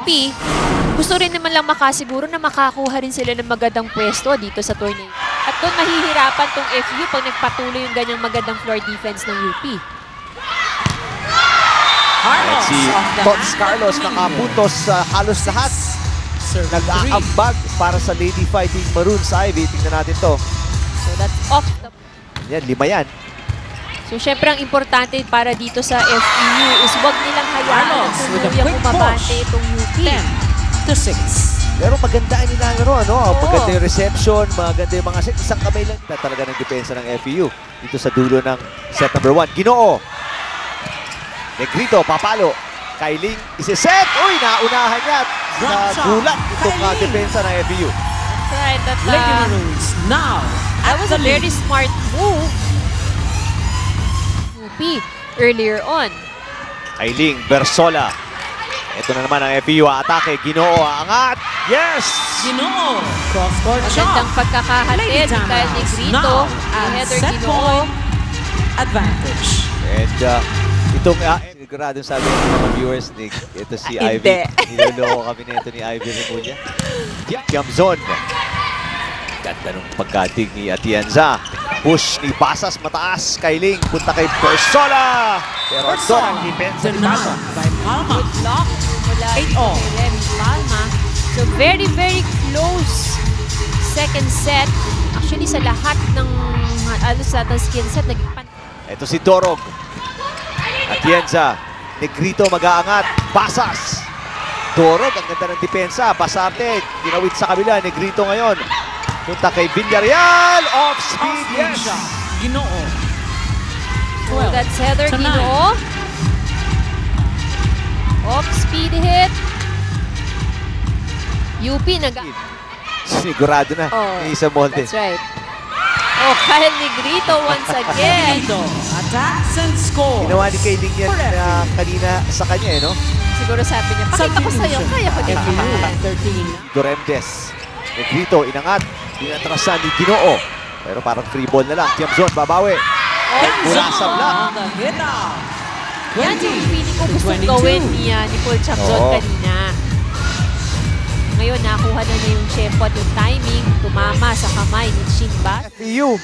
UP, gusto rin naman lang makasiguro na makakuha rin sila ng magandang pwesto dito sa tournament. At doon mahihirapan tong FU pag nagpatuloy yung ganyang magandang floor defense ng UP. At si Tots Carlos nakapuntos sa halos lahat. Nag-aambag para sa Lady Fighting Maroons Ivy. Tingnan natin to. So that's off the... Yan, 5 yan. So syempre ang importante para dito sa FEU is huwag nilang hayaan na tuluyang umabante itong UP. 10-6. Pero maganda ang nilalaro, ano? Maganda yung reception, maganda yung mga set. Isang kamay lang talaga ng depensa ng FEU dito sa dulo ng set number 1. Ginoo. Negrito, papalo. Kailing, isiset. Uy, naunahan niya. Nagulat itong depensa ng FEU. That's right. Lady Maroons now. That was a very smart move. UP earlier on. Kailing, Bersola. Ito na naman ang FEU. Atake, Ginoo, angat. Yes! Ginoo. Cross-court shot. Magandang pagkakahatid ni Kyle Negrito. Heather Ginoo. Advantage. And itong siguradong sabi ng mga viewers, Nick, ito si Ivy. Niloloko kami nito ni Ivy Remulla. Jamzon. Ganda nung pagkating ni Atienza. Push ni Basas, mataas. Kailing, punta kay Bersola. Pero doon ang depensa ni Palma. Good block mula kay Remy Palma. So very, very close second set. Actually, sa lahat ng sa skin set, naging pan. Ito si Dorog. Atienza. Negrito mag-aangat. Basas. Dorog, ang ganda ng depensa. Basarte, ginawit sa kabila. Negrito ngayon. Punta kay Villarreal. Off speed, yes. Ginoo. So that's Heather Ginoo. Off speed hit. UP Sigurado na. Ni isa molde. That's right. Oh, Kyle Negrito once again. Attacks and score. Ginawa ni Kailing yan kanina sa kanya, no? Siguro sabi niya, pakita ko sa'yo, kaya ko din. 13. Doremdes. Negrito, inangat. Dinatrasan ni Ginoo. Pero parang free ball na lang. Tiamzon, babawi. Mula sa block. Yan yung feeling ko gusto gawin niya ni Paul Chamzon kanina. Ngayon, nakuha na niya yung tempo at yung timing. Tumama sa kamay ni Shinba. FEU.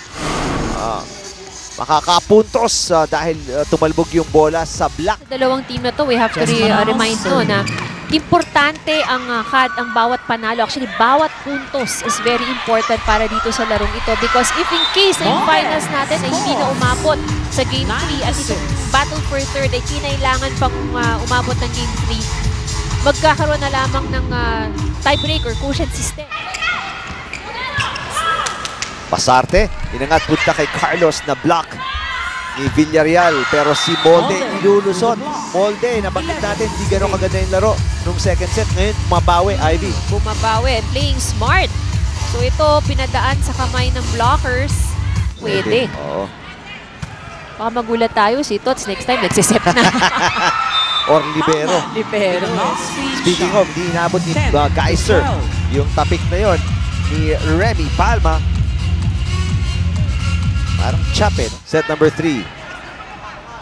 Makakapuntos dahil tumalbog yung bola sa block. Sa dalawang team na to, we have to remind na importante ang bawat panalo. Actually, bawat puntos is very important para dito sa larong ito because if in case na yung finals natin ay hindi na umabot sa Game 3 at itong battle for third ay kinailangan pang umabot ng Game 3, magkakaroon na lamang ng tiebreaker quotient system. Pasarte, inangat punta kay Carlos na block ni Villarreal pero si Molde ilulusot. Molde, nabanggit natin, di gano'ng kaganda yung laro nung second set. Ngayon, bumabawi, Ivy. Bumabawi, playing smart. So ito, pinadaan sa kamay ng blockers. Pwede. Oo. Baka magulat tayo si Tots next time, nagsiset na. Or libero. Libero. Speaking of, di inabot ni Geyser yung tapik na yon ni Remy Palma. Parang chop eh. Set number 3.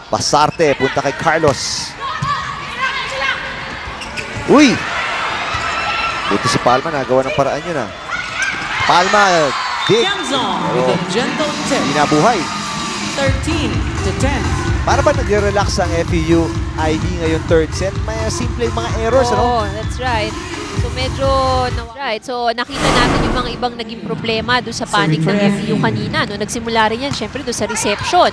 Pasarte, punta kay Carlos. Uy! Buti si Palma, nagawa ng paraan yun ah. Palma, dig. With a gentle tip. Hindi nabuhay. 13-10. Para ba nag-relax ang FEU ID ngayon third set? May simple mga errors, ano? That's right. So medyo right. So nakita natin yung mga ibang naging problema doon sa panic ng FEU kanina. No? Nagsimula rin yan syempre doon sa reception.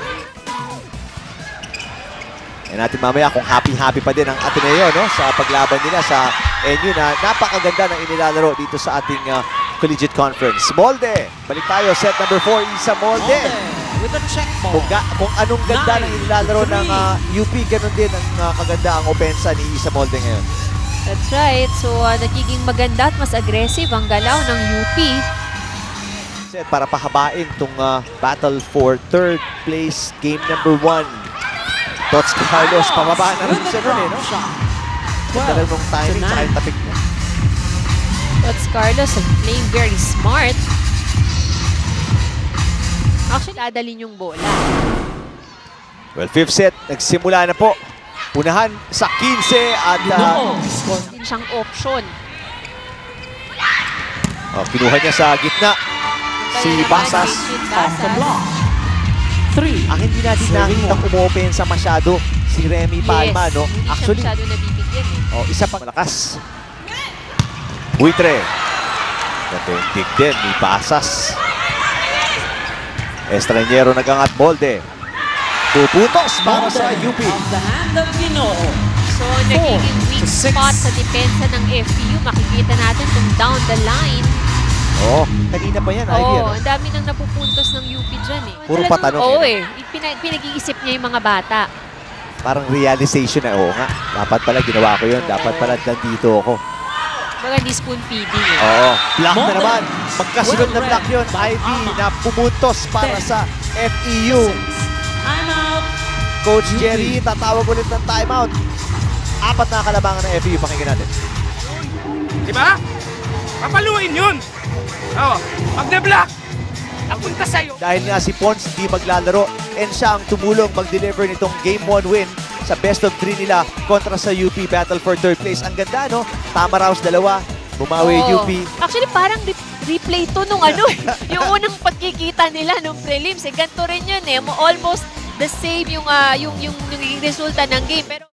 E natin mamaya kung happy-happy pa din ang Ateneo no? Sa paglaban nila sa NU na napakaganda ng inilalaro dito sa ating collegiate conference. Molde! Balik tayo, set number 4, Isa Molde. With a check ball. Kung anong ganda ng inilalaro ng UP, ganun din ang kaganda ang opensa ni Isa Molde ngayon. That's right. So, nagiging maganda at mas aggressive ang galaw ng UP. Para pahabain itong battle for third place, game number 1. Tots Carlos, pababa na rin siya nun eh, no? Ganda lang nung timing sa kayong tapik niya. Tots Carlos playing very smart. Actually, dadalhin yung bola. Well, fifth set, nagsimula na po. Unahan sa 15 at Ginoo scores Din siyang option. kinuha niya sa gitna. Si Kaya naman, Basas. Richard off the Basas. block. 3. Ang hindi natin Serving nakikita one. umopensa masyado si Remy Palma, no? Hindi Actually, siya masyado nabibigyan eh. isa pang malakas. Buitre. Natuntik din ni Basas. Estranyero nagangat molde. Puputos para sa UP. Off the hand of Ginoo. So, nagiging weak 4-6. spot sa depensa ng FPU. Makikita natin kung down the line. Kanina pa yan, Ivy. Oo, ang dami nang napupuntos ng UP dyan eh. Puro Talagang- patanong Oo eh, eh. Pinag-iisip niya yung mga bata. Parang realization na, oo nga. Dapat pala ginawa ko yun. Dapat pala nandito ako. Baga ni spoon feeding eh. Block na Molde. naman. Magkasunod na Well block read yun. by Ivy Ama. na pumuntos para 10. sa FEU. I'm out. Coach UP. Jerry, tatawag ulit ng timeout. 4 na kalabangan ng FEU. Pakinggan natin. Di ba? Papaluin yun! Oo, pag na-block, napunta sa'yo. Dahil nga si Pons di maglalaro and siya ang tumulong mag-deliver nitong Game 1 win sa best of 3 nila kontra sa UP battle for third place. Ang ganda, no? Tama rounds dalawa. Bumawi Oo. UP. Actually, parang replay to nung ano eh. Yung unang pagkikita nila nung prelims. Eh, ganito rin yun eh. Almost the same yung naging resulta ng game. Pero